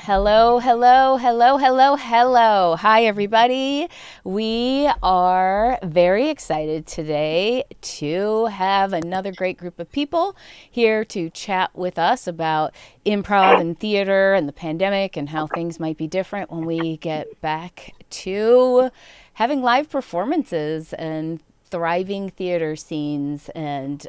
Hello, hello, hello, hello, hello. Hi, everybody. We are very excited today to have another great group of people here to chat with us about improv and theater and the pandemic and how things might be different when we get back to having live performances and thriving theater scenes. And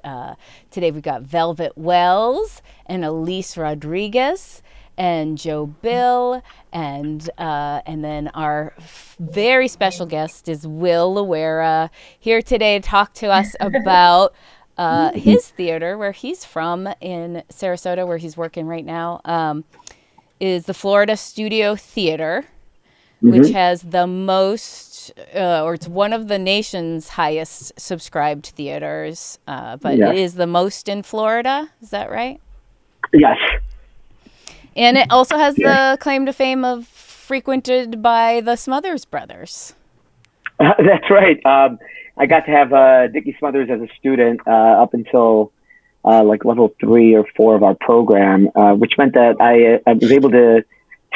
today we've got Velvet Wells and Elise Rodriguez and Joe Bill, and then our very special guest is Will Luera, here today to talk to us about his theater, where he's from in Sarasota, where he's working right now, is the Florida Studio Theater, which has the most, or it's one of the nation's highest subscribed theaters, but Yes. it is the most in Florida. Is that right? Yes. And it also has Yeah. the claim to fame of frequented by the Smothers Brothers. That's right. I got to have Dickie Smothers as a student up until like level 3 or 4 of our program, which meant that I was able to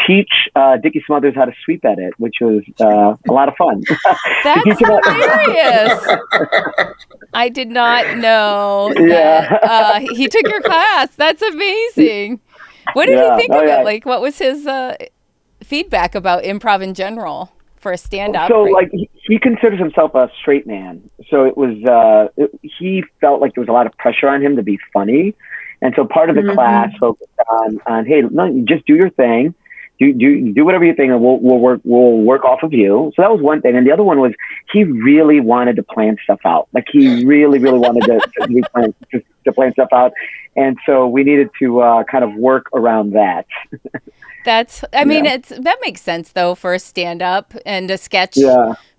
teach Dickie Smothers how to sweep edit, which was a lot of fun. That's hilarious. I did not know that he took your class. That's amazing. What did he think of it? Like, what was his feedback about improv in general for a stand-up? So, like, he considers himself a straight man. So it was, he felt like there was a lot of pressure on him to be funny. And so part of the class focused on, hey, no, just do your thing. Do whatever you think, and we'll work off of you. So that was one thing, and the other one was he really wanted to plan stuff out. Like he really wanted to plan stuff out, and so we needed to kind of work around that. I mean, that makes sense though for a stand-up and a sketch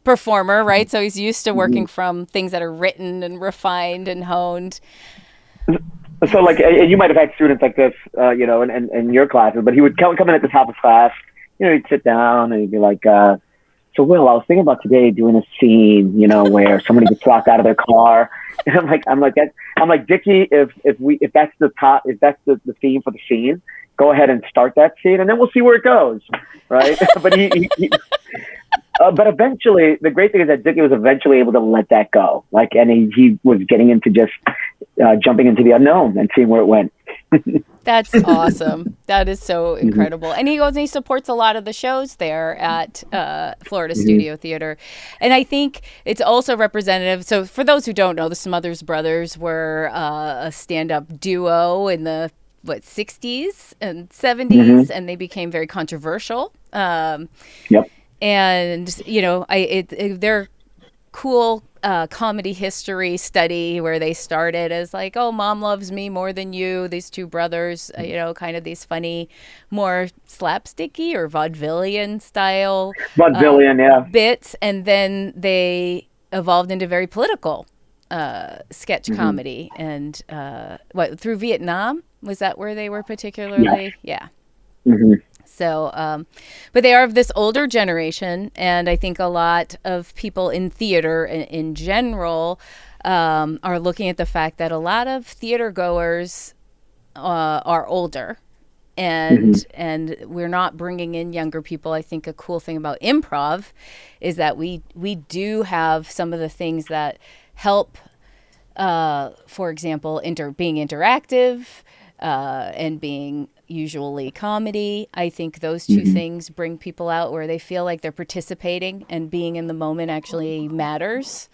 performer, right? So he's used to working from things that are written and refined and honed. So, like, you might have had students like this, in your classes, but he would come in at the top of class, he'd sit down and he'd be like, so Will, I was thinking about today doing a scene, where somebody gets locked out of their car. And I'm like, Dickie, if that's the theme for the scene, go ahead and start that scene and then we'll see where it goes. Right. But but eventually, the great thing is that Dickie was eventually able to let that go. Like, and he was getting into just jumping into the unknown and seeing where it went. That's awesome. That is so incredible. And he goes and he supports a lot of the shows there at Florida Studio Theater. And I think it's also representative. So for those who don't know, the Smothers Brothers were a stand-up duo in the 60s and 70s, and they became very controversial. Yep. And, they're cool comedy history study where they started as like, oh, Mom Loves Me More Than You, these two brothers, kind of these funny, more slapsticky or vaudevillian style bits. And then they evolved into very political sketch comedy. And through Vietnam? Was that where they were particularly? Yeah. So, but they are of this older generation, and I think a lot of people in theater in general are looking at the fact that a lot of theater goers are older, and we're not bringing in younger people. I think a cool thing about improv is that we do have some of the things that help, for example, being interactive and being usually comedy. I think those two things bring people out where they feel like they're participating and being in the moment actually matters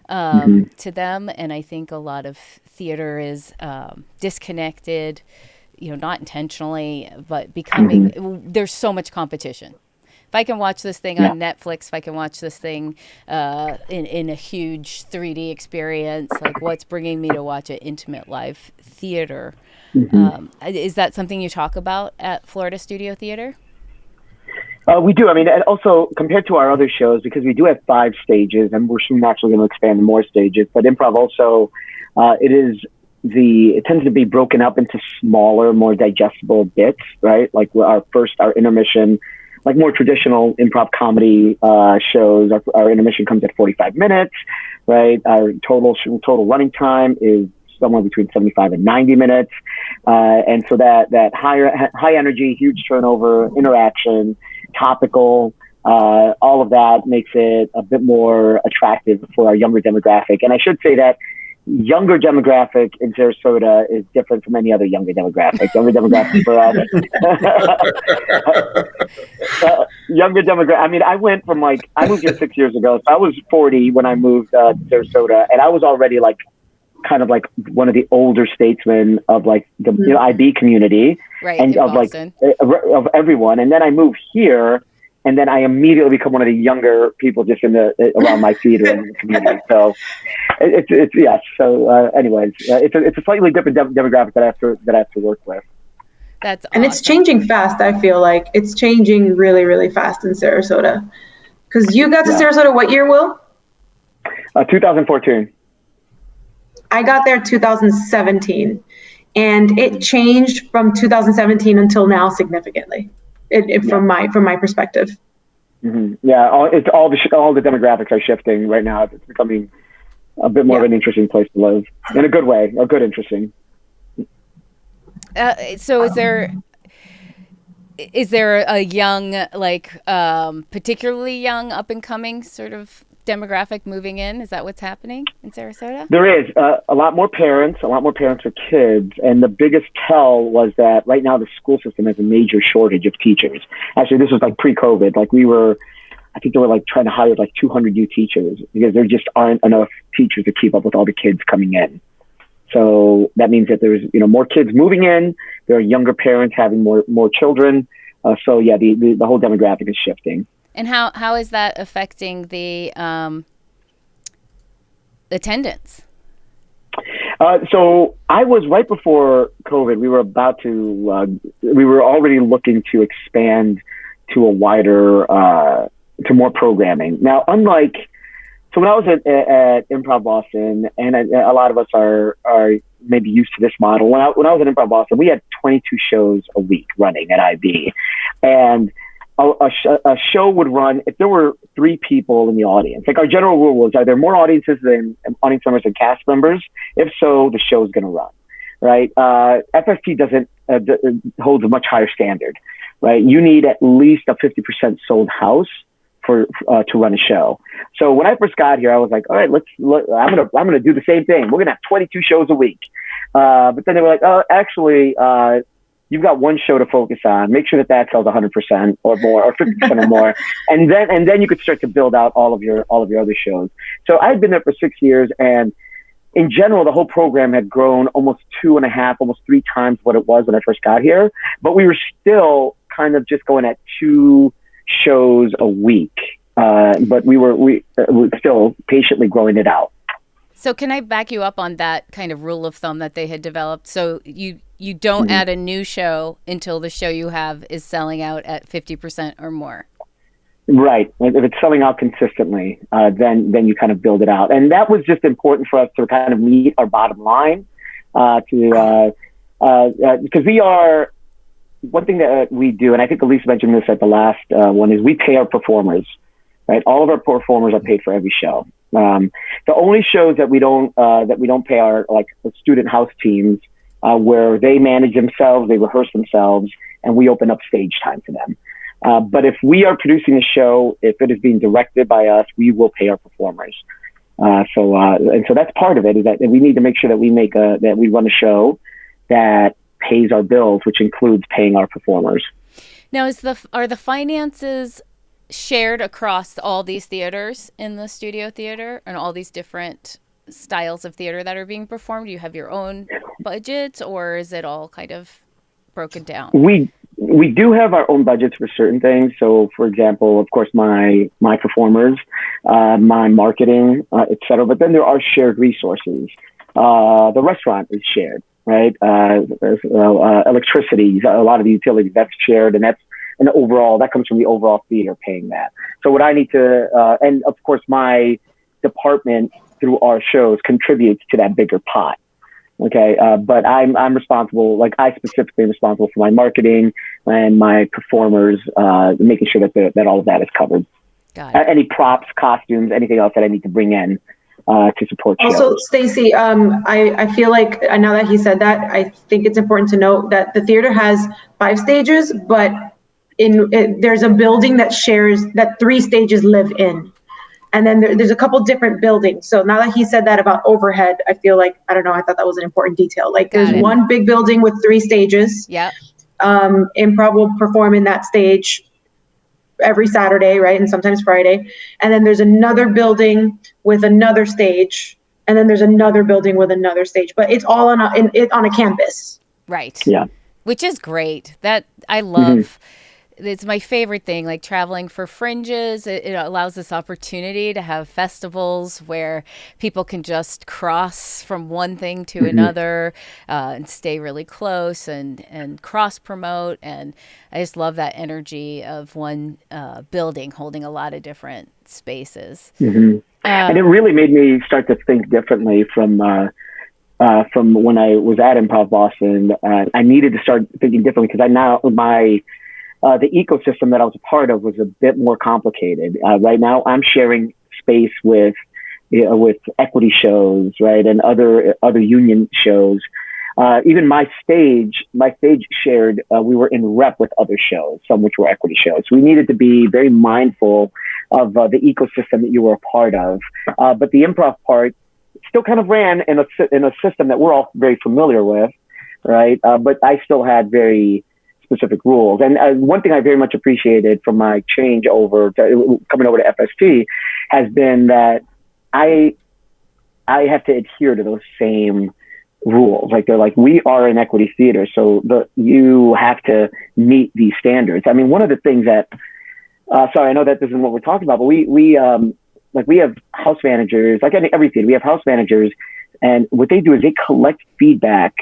to them. And I think a lot of theater is disconnected, not intentionally, but becoming, there's so much competition. If I can watch this thing on Netflix, if I can watch this thing in a huge 3D experience, like what's bringing me to watch an intimate live theater? Is that something you talk about at Florida Studio Theater? We do. I mean, and also compared to our other shows, because we do have 5 stages, and we're soon actually going to expand to more stages. But improv also, it tends to be broken up into smaller, more digestible bits, right? Like our intermission, like more traditional improv comedy shows, our intermission comes at 45 minutes, right? Our total running time is somewhere between 75 and 90 minutes. And so that high energy, huge turnover, interaction, topical, all of that makes it a bit more attractive for our younger demographic. And I should say that younger demographic in Sarasota is different from any other younger demographic. Younger demographic for us. Younger demographic. I mean, I moved here 6 years ago. So I was 40 when I moved to Sarasota, and I was already like kind of like one of the older statesmen of like the IB community, right, and of Boston. Like of everyone. And then I moved here. And then I immediately become one of the younger people just around my theater and the community. So it's yes. So anyways, it's a slightly different demographic that I have to work with. That's awesome. And it's changing fast. I feel like it's changing really, really fast in Sarasota. Because you got to Sarasota what year, Will? 2014. I got there 2017, and it changed from 2017 until now significantly. From my perspective. Mm-hmm. Yeah, all the demographics are shifting right now. It's becoming a bit more of an interesting place to live in a good way, or good interesting. So is there a young, like particularly young, up and coming sort of demographic moving in? Is that what's happening in Sarasota? There is a lot more parents with kids. And the biggest tell was that right now the school system has a major shortage of teachers. Actually, this was like pre-COVID. Like I think they were like trying to hire like 200 new teachers because there just aren't enough teachers to keep up with all the kids coming in. So that means that there's, more kids moving in. There are younger parents having more children. So yeah, the whole demographic is shifting. And how is that affecting the attendance? So I was right before COVID. We were already looking to expand to a wider, to more programming. Now, so when I was at Improv Boston, and a lot of us are maybe used to this model. When I was at Improv Boston, we had 22 shows a week running at IB, and a show would run if there were 3 people in the audience. Like our general rule was, are there more audience members than cast members? If so, the show's going to run, right? FFT doesn't holds a much higher standard, right? You need at least a 50% sold house to run a show. So when I first got here, I was like, all right, I'm gonna do the same thing. We're gonna have 22 shows a week. But then they were like, oh, actually, you've got one show to focus on. Make sure that sells 100% or more, or 50% or more, and then you could start to build out all of your other shows. So I had been there for 6 years, and in general, the whole program had grown almost 2.5, almost 3 times what it was when I first got here. But we were still kind of just going at 2 shows a week, but we were still patiently growing it out. So can I back you up on that kind of rule of thumb that they had developed? So you don't add a new show until the show you have is selling out at 50% or more. Right. If it's selling out consistently, then you kind of build it out. And that was just important for us to kind of meet our bottom line, because we are, one thing that we do, and I think Elise mentioned this at the last one, is we pay our performers, right? All of our performers are paid for every show. The only shows that we don't pay are like the student house teams, where they manage themselves, they rehearse themselves, and we open up stage time for them. But if we are producing a show, if it is being directed by us, we will pay our performers. So that's part of it, is that we need to make sure that we run a show that pays our bills, which includes paying our performers. Now, are the finances shared across all these theaters in the studio theater and all these different styles of theater that are being performed? Do you have your own budgets, or is it all kind of broken down? We do have our own budgets for certain things. So, for example, of course, my performers, my marketing, et cetera. But then there are shared resources. The restaurant is shared, right? Electricity, a lot of the utilities, that's shared, and that's an overall, that comes from the overall theater paying that. So what I need to, and of course, my department through our shows contributes to that bigger pot. Okay, but I'm responsible, like I specifically am responsible for my marketing and my performers, making sure that all of that is covered. Got it. Any props, costumes, anything else that I need to bring in to support Also, shows. Stacy, I feel like now that he said that, I think it's important to note that the theater has 5 stages, but there's a building that shares that 3 stages live in. And then there's a couple different buildings. So now that he said that about overhead, I feel like, I don't know, I thought that was an important detail. Like there's one big building with 3 stages. Yep. Improv will perform in that stage every Saturday, right? And sometimes Friday. And then there's another building with another stage. And then there's another building with another stage. But it's all on a campus. Right. Yeah. Which is great. That I love. It's my favorite thing, like traveling for fringes. It allows this opportunity to have festivals where people can just cross from one thing to another and stay really close and cross promote. And I just love that energy of one building holding a lot of different spaces. And it really made me start to think differently from when I was at Improv Boston. I needed to start thinking differently because the ecosystem that I was a part of was a bit more complicated. Right now, I'm sharing space with equity shows, right, and other union shows. Even my stage shared. We were in rep with other shows, some which were equity shows. We needed to be very mindful of the ecosystem that you were a part of. But the improv part still kind of ran in a system that we're all very familiar with, right? But I still had very specific rules. And one thing I very much appreciated from my change coming over to FST has been that I have to adhere to those same rules. Like they're like, we are an equity theater, so you have to meet these standards. I mean, one of the things that, sorry, I know that this isn't what we're talking about, but we have house managers, like every theater, we have house managers, and what they do is they collect feedback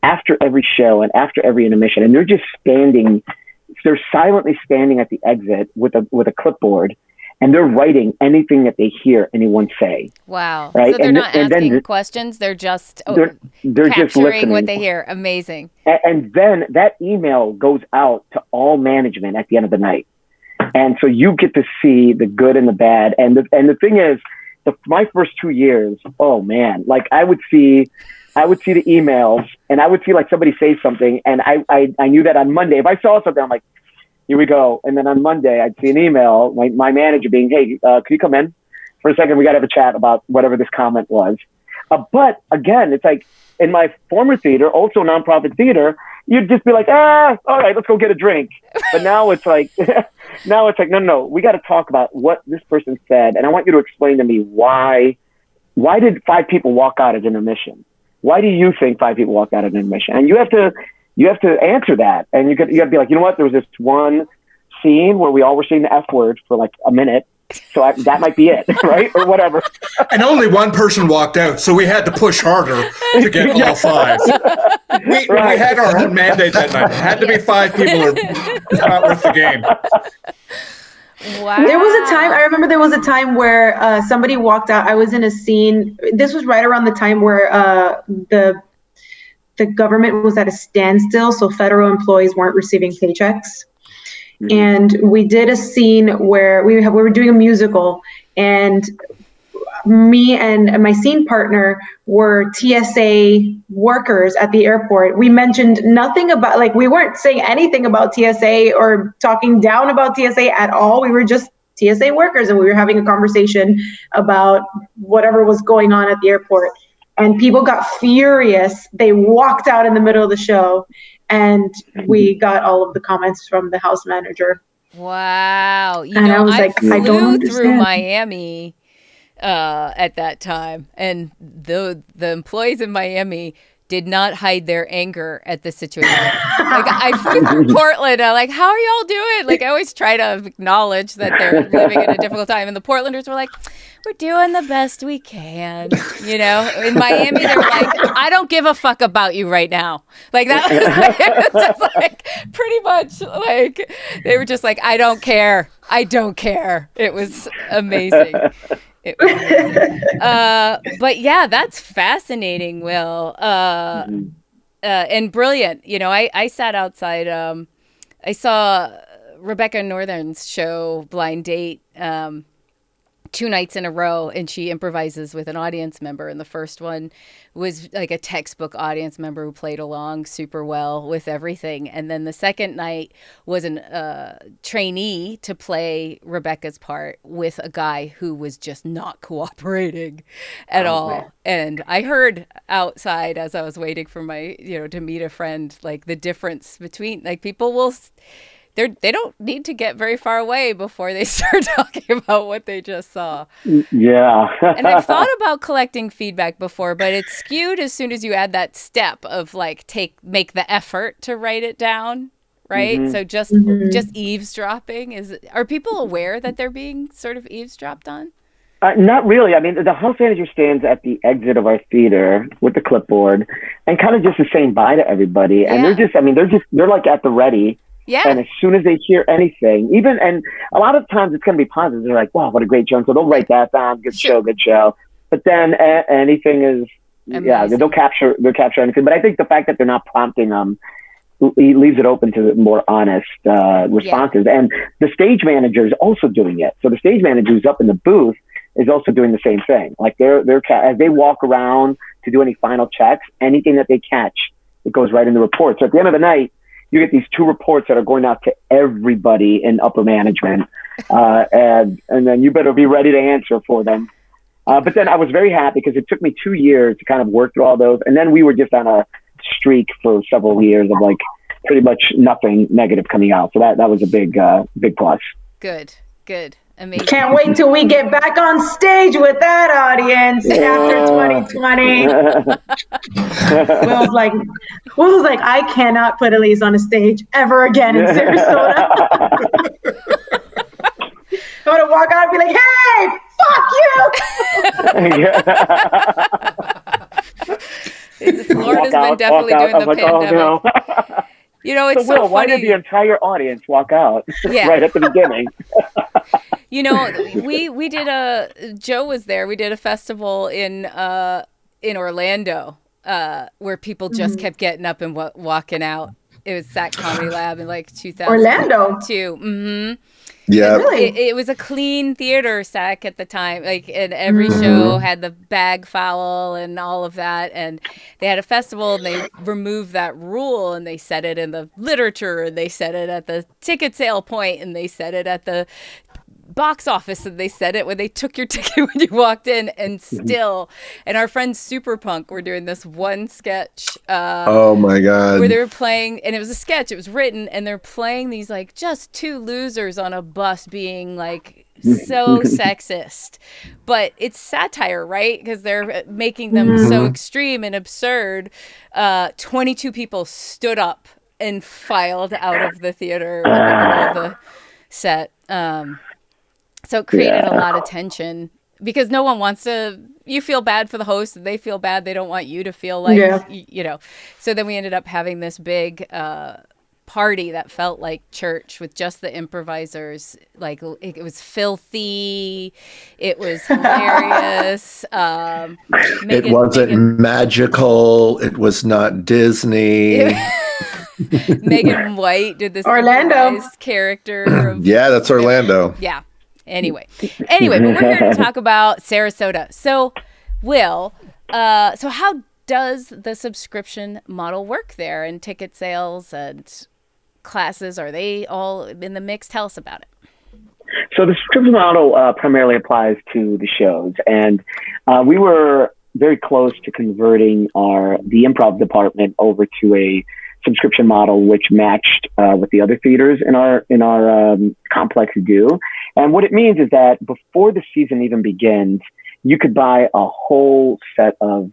after every show and after every intermission, and they're silently standing at the exit with a clipboard, and they're writing anything that they hear anyone say. Wow! Right? So they're not asking questions; they're just they're capturing just listening what they hear. Amazing. And then that email goes out to all management at the end of the night, and so you get to see the good and the bad. And the thing is, my first 2 years, oh man, like I would see the emails, and I would see like somebody say something, and I knew that on Monday, if I saw something, I'm like, here we go. And then on Monday, I'd see an email, my manager being, hey, could you come in for a second? We got to have a chat about whatever this comment was. But again, it's like in my former theater, also nonprofit theater, you'd just be like, all right, let's go get a drink. But now it's like, no, we got to talk about what this person said. And I want you to explain to me why did 5 people walk out at intermission? Why do you think 5 people walked out at intermission? And you have to answer that. And you got to be like, you know what? There was this one scene where we all were saying the F word for like a minute. So that might be it, right? Or whatever. And only one person walked out, so we had to push harder to get all 5. We had our own mandate that night. It had to be 5 people or it's not worth the game. Wow. I remember there was a time where somebody walked out. I was in a scene. This was right around the time where the government was at a standstill, so federal employees weren't receiving paychecks. Mm-hmm. And we did a scene where we were doing a musical, and me and my scene partner were TSA workers at the airport. We mentioned nothing about, like, we weren't saying anything about TSA or talking down about TSA at all. We were just TSA workers, and we were having a conversation about whatever was going on at the airport. And people got furious. They walked out in the middle of the show, and we got all of the comments from the house manager. Wow. I was like, I don't understand. Through Miami at that time, and the employees in Miami did not hide their anger at the situation. Like, I flew through Portland, I'm like, how are y'all doing? Like, I always try to acknowledge that they're living in a difficult time, and the Portlanders were like, we're doing the best we can, In Miami, they were like, I don't give a fuck about you right now. Like, that was just like pretty much like, they were just like, I don't care. It was amazing. But yeah, that's fascinating, Will, and brilliant. I sat outside. I saw Rebecca Northern's show Blind Date 2 nights in a row, and she improvises with an audience member. And the first one was like a textbook audience member who played along super well with everything. And then the second night was a trainee to play Rebecca's part with a guy who was just not cooperating at all. Man. And I heard outside as I was waiting for my, to meet a friend, like the difference between, like, people will... They don't need to get very far away before they start talking about what they just saw. Yeah. And I've thought about collecting feedback before, but it's skewed as soon as you add that step of like make the effort to write it down, right? Mm-hmm. So just eavesdropping are people aware that they're being sort of eavesdropped on? Not really. I mean, the house manager stands at the exit of our theater with the clipboard and kind of just is saying bye to everybody. And they're like at the ready. Yeah. And as soon as they hear anything, and a lot of times it's going to be positive. They're like, wow, what a great joke. So they'll write that down. Good show. But then anything is, amazing. they'll capture anything. But I think the fact that they're not prompting them leaves it open to more honest responses. Yeah. And the stage manager is also doing it. So the stage manager who's up in the booth is also doing the same thing. Like they're as they walk around to do any final checks, anything that they catch, it goes right in the report. So at the end of the night, you get these 2 reports that are going out to everybody in upper management, and then you better be ready to answer for them. But then I was very happy because it took me 2 years to kind of work through all those, and then we were just on a streak for several years of like pretty much nothing negative coming out. So that was a big plus. Good. Amazing. Can't wait till we get back on stage with that audience after 2020. Will's like, I cannot put Elise on a stage ever again in Sarasota. I'm gonna walk out and be like, hey, fuck you. Florida's been definitely doing the pandemic. Oh, no. It's so Will, funny. why did the entire audience walk out right at the beginning? We did Joe was there. We did a festival in Orlando where people just kept getting up and walking out. It was Sac Comedy Lab in like 2002. Orlando. Mm-hmm. Yeah. Really? It was a clean theater, Sac, at the time. Like, and every show had the bag foul and all of that. And they had a festival and they removed that rule and they said it in the literature and they said it at the ticket sale point and they said it at the box office and they said it when they took your ticket when you walked in. And still, and our friends Superpunk were doing this one sketch oh my god, where they were playing, and it was a sketch, it was written, and they're playing these like just 2 losers on a bus being like so sexist, but it's satire, right? Because they're making them so extreme and absurd. 22 people stood up and filed out of the theater in the middle of the set. So it created a lot of tension because no one wants to, you feel bad for the host and they feel bad. They don't want you to feel like, So then we ended up having this big party that felt like church with just the improvisers. Like it was filthy. It was hilarious. It wasn't magical. It was not Disney. Megan White did this Orlando character. Yeah, that's Orlando. Yeah. Anyway, but we're here to talk about Sarasota. So, Will, so how does the subscription model work there, and ticket sales and classes? Are they all in the mix? Tell us about it. So the subscription model primarily applies to the shows, and we were very close to converting the improv department over to a subscription model, which matched what the other theaters in our complex do. And what it means is that before the season even begins, you could buy a whole set of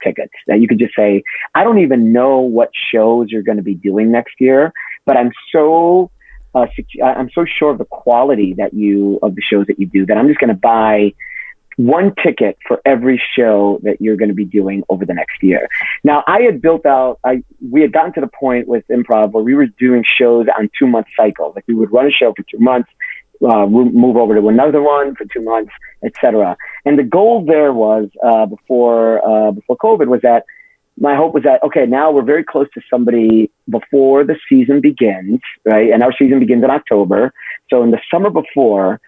tickets. That you could just say, I don't even know what shows you're going to be doing next year, but I'm so sure of the quality of the shows that you do that I'm just going to buy one ticket for every show that you're going to be doing over the next year. Now, we had gotten to the point with improv where we were doing shows on 2-month cycles. Like we would run a show for 2 months, move over to another one for 2 months, etc. And the goal there was before COVID was that my hope was that, okay, now we're very close to somebody before the season begins, right? And our season begins in October. So in the summer before,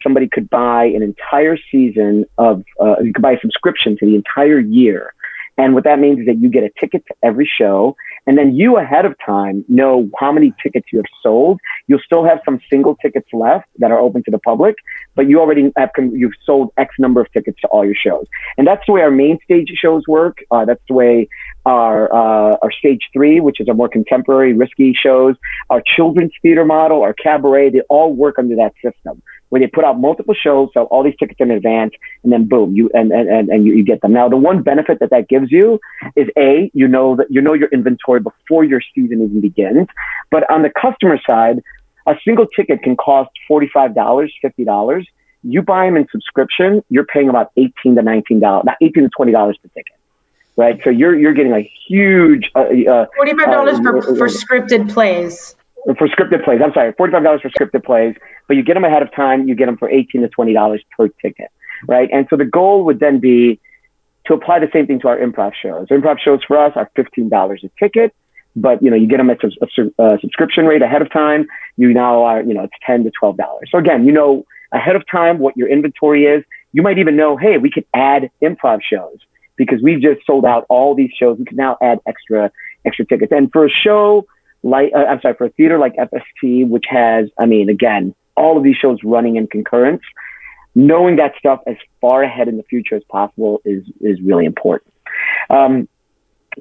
somebody could buy an entire season of, you could buy a subscription to the entire year. And what that means is that you get a ticket to every show, and then you ahead of time know how many tickets you have sold. You'll still have some single tickets left that are open to the public, but you already have, you've sold X number of tickets to all your shows. And that's the way our main stage shows work. That's the way our stage 3, which is our more contemporary, risky shows, our children's theater model, our cabaret, they all work under that system, where they put out multiple shows, sell all these tickets in advance, and then boom, you get them. Now, the one benefit that gives you is you know your inventory before your season even begins. But on the customer side, a single ticket can cost $45, $50. You buy them in subscription, you're paying about $18 to $19, not $18 to $20 per ticket, right? So you're getting a huge $45 for scripted plays. For scripted plays, I'm sorry, $45 for scripted plays, but you get them ahead of time, you get them for $18 to $20 per ticket, right? And so the goal would then be to apply the same thing to our improv shows. Improv shows for us are $15 a ticket, but you get them at a subscription rate ahead of time. You now are, it's $10 to $12. So again, ahead of time what your inventory is. You might even know, hey, we could add improv shows because we've just sold out all these shows. We can now add extra tickets. And for a show for a theater like FST, which has, again, all of these shows running in concurrence, knowing that stuff as far ahead in the future as possible is really important. Now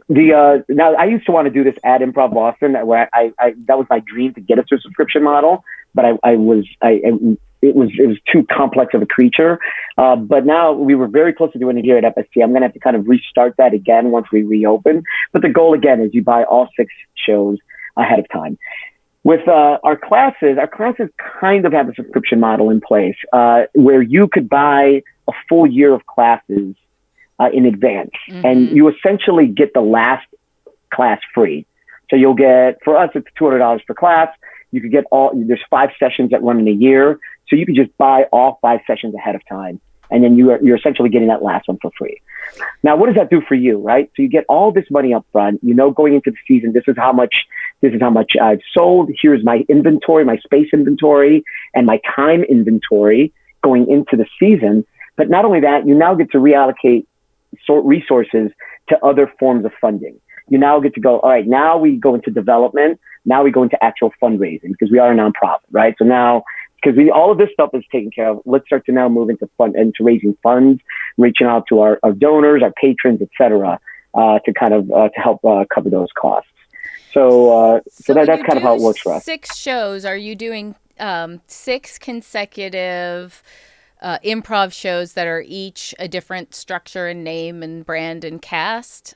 I used to want to do this at Improv Boston, where I that was my dream to get it to a subscription model, but it was too complex of a creature. But now we were very close to doing it here at FST. I'm going to have to kind of restart that again once we reopen. But the goal again is you buy all 6 shows ahead of time. With our classes kind of have a subscription model in place where you could buy a full year of classes in advance, and you essentially get the last class free. So you'll get, for us, it's $200 per class. You could get there's 5 sessions that run in a year, so you could just buy all 5 sessions ahead of time, and then you're essentially getting that last one for free. Now, what does that do for you, right? So you get all this money up front. Going into the season, this is how much I've sold. Here's my inventory, my space inventory, and my time inventory going into the season. But not only that, you now get to reallocate resources to other forms of funding. You now get to go, all right, now we go into development. Now we go into actual fundraising because we are a nonprofit, right? So now, because all of this stuff is taken care of, let's start to now move into raising funds, reaching out to our donors, our patrons, et cetera, to kind of to help cover those costs. So that's kind of how it works for us. 6 shows. Are you doing 6 consecutive improv shows that are each a different structure and name and brand and cast?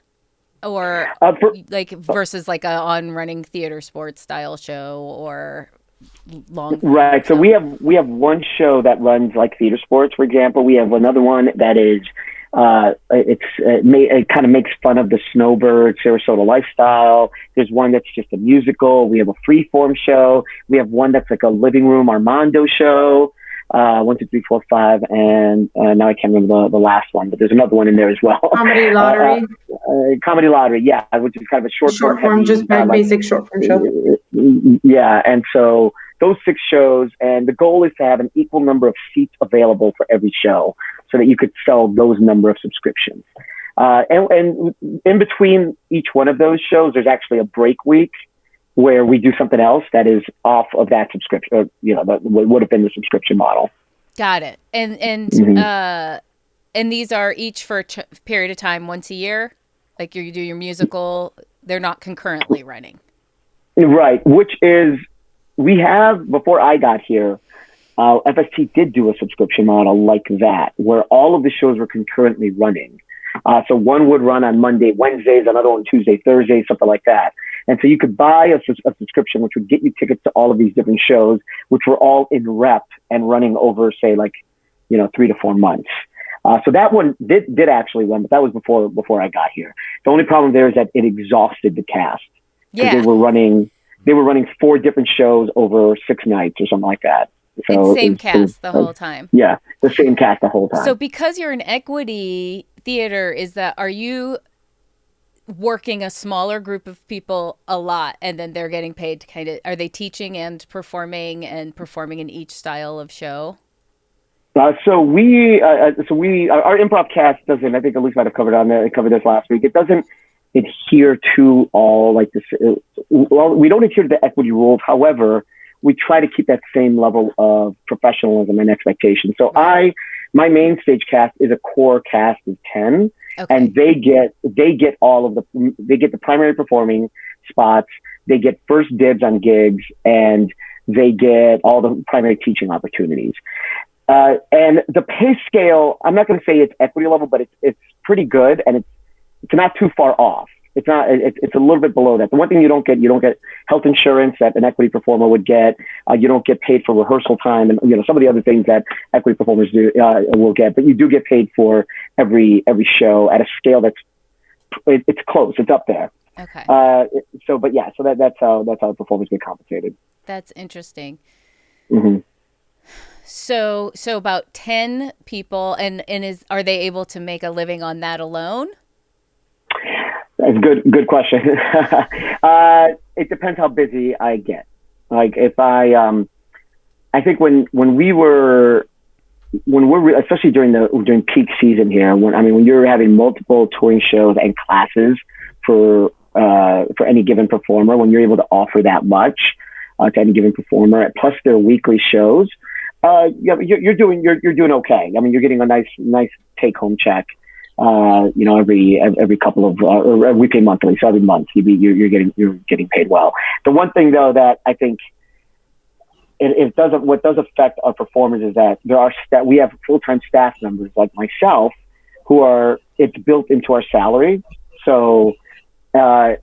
Or versus like a on-running theater sports style show or long? Right. So we have one show that runs like theater sports, for example. We have another one that is it kind of makes fun of the snowbird Sarasota lifestyle. There's one that's just a musical. We have a freeform show. We have one that's like a living room Armando show. 1, 2, 3, 4, 5, and now I can't remember the last one, but there's another one in there as well. Comedy Lottery. Comedy Lottery, yeah, which is kind of a short form, just basic short form show. Yeah, and so those 6 shows, and the goal is to have an equal number of seats available for every show, so that you could sell those number of subscriptions. And in between each one of those shows, there's actually a break week where we do something else that is off of that subscription, that would have been the subscription model. Got it. And these are each for a period of time, once a year? Like you do your musical, they're not concurrently running. Right. Which is, we have, before I got here, FST did do a subscription model like that, where all of the shows were concurrently running. So one would run on Monday, Wednesdays, another one Tuesday, Thursday, something like that. And so you could buy a subscription, which would get you tickets to all of these different shows, which were all in rep and running over, say, 3 to 4 months. So that one did actually run, but that was before I got here. The only problem there is that it exhausted the cast. Yeah. They were running 4 different shows over 6 nights or something like that. So and same cast the whole time. Yeah, the same cast the whole time. So because you're an equity theater, are you working a smaller group of people a lot, and then they're getting paid to are they teaching and performing in each style of show? Our improv cast doesn't. I think Elise might have covered this last week. It doesn't adhere to all like this. Well, we don't adhere to the equity rules. However, we try to keep that same level of professionalism and expectation. So my main stage cast is a core cast of 10, and they get the primary performing spots. They get first dibs on gigs, and they get all the primary teaching opportunities. And the pay scale, I'm not going to say it's equity level, but it's pretty good, and it's not too far off. It's not. It's a little bit below that. The one thing you don't get health insurance that an equity performer would get. You don't get paid for rehearsal time, and some of the other things that equity performers will get. But you do get paid for every show at a scale it's close. It's up there. Okay. That's how performers get compensated. That's interesting. Mm-hmm. So about 10 people, and are they able to make a living on that alone? That's a good question. It depends how busy I get. Like if I think when we're especially during peak season here, when you're having multiple touring shows and classes for any given performer, when you're able to offer that much to any given performer, plus their weekly shows, you're doing okay. I mean, you're getting a nice take home check. Every couple of or we pay monthly, so every month you're getting paid well. The one thing though that I think what does affect our performers is that we have full-time staff members like myself it's built into our salary. So our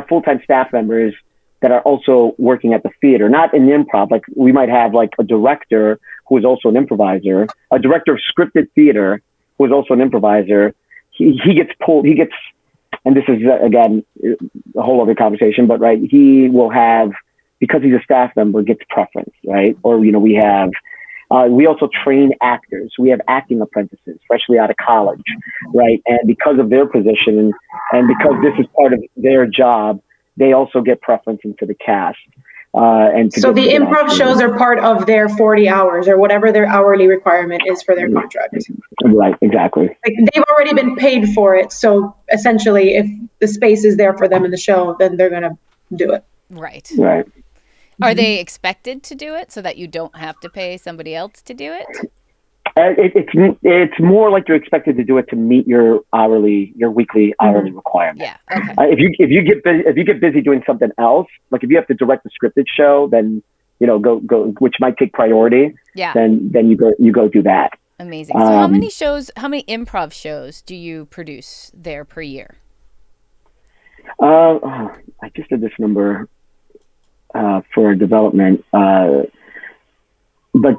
full-time staff members that are also working at the theater, not in improv. Like we might have like a director who is also an improviser, a director of scripted theater who is also an improviser. He gets, and this is again a whole other conversation, but right, he will have, because he's a staff member, gets preference, right? Or we also train actors. We have acting apprentices, freshly out of college, right? And because of their position and because this is part of their job, they also get preference into the cast. So the improv shows are part of their 40 hours or whatever their hourly requirement is for their contract. Right, exactly. Like they've already been paid for it. So essentially, if the space is there for them in the show, then they're going to do it. Right. Right. Are they expected to do it so that you don't have to pay somebody else to do it? It's more like you're expected to do it to meet your weekly hourly requirement. Yeah. Okay. If you get busy doing something else, like if you have to direct a scripted show, then go, which might take priority. Yeah. Then you go do that. Amazing. So how many improv shows do you produce there per year? I just did this number for development, but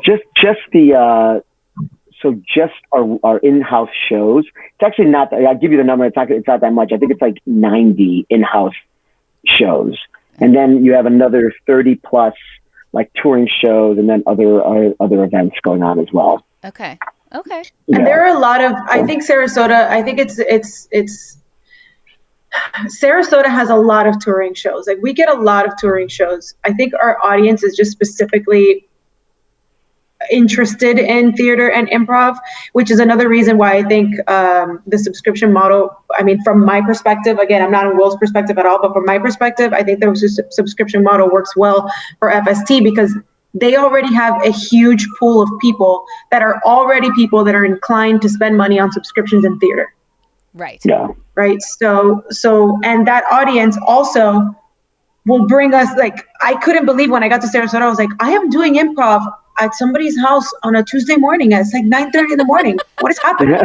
just our in-house shows. It's actually not. I'll give you the number. It's not that much. I think it's like 90 in-house shows, and then you have another 30 plus like touring shows, and then other events going on as well. Okay. And there are a lot of. I think Sarasota. I think it's. Sarasota has a lot of touring shows. Like we get a lot of touring shows. I think our audience is just specifically interested in theater and improv, which is another reason why I think the subscription model, I mean, from my perspective, again, I'm not in Will's perspective at all, but from my perspective, I think the subscription model works well for FST because they already have a huge pool of people that are inclined to spend money on subscriptions in theater. Right. Yeah. Right. So, and that audience also will bring us, like, I couldn't believe when I got to Sarasota, I was like, I am doing improv at somebody's house on a Tuesday morning. It's like 9:30 in the morning. What is happening?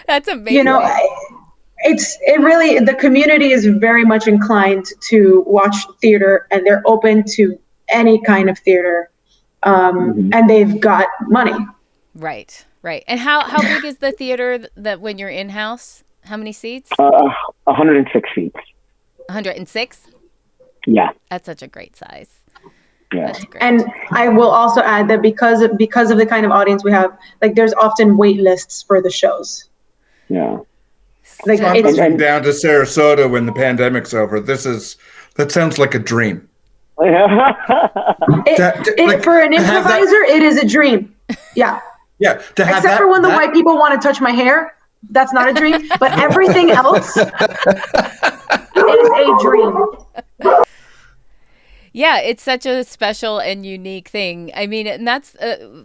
That's amazing. The community is very much inclined to watch theater and they're open to any kind of theater. And they've got money. Right. And how big is the theater that when you're in-house? How many seats? 106 seats. 106? Yeah. That's such a great size. Yeah. That's great. And I will also add that because of the kind of audience we have, like there's often wait lists for the shows. Yeah. Like so I'm moving down to Sarasota when the pandemic's over. That sounds like a dream. For an improviser, it is a dream. Yeah. Yeah. Except for when the white people want to touch my hair. That's not a dream. But everything else is a dream. Yeah, it's such a special and unique thing. I mean, and that's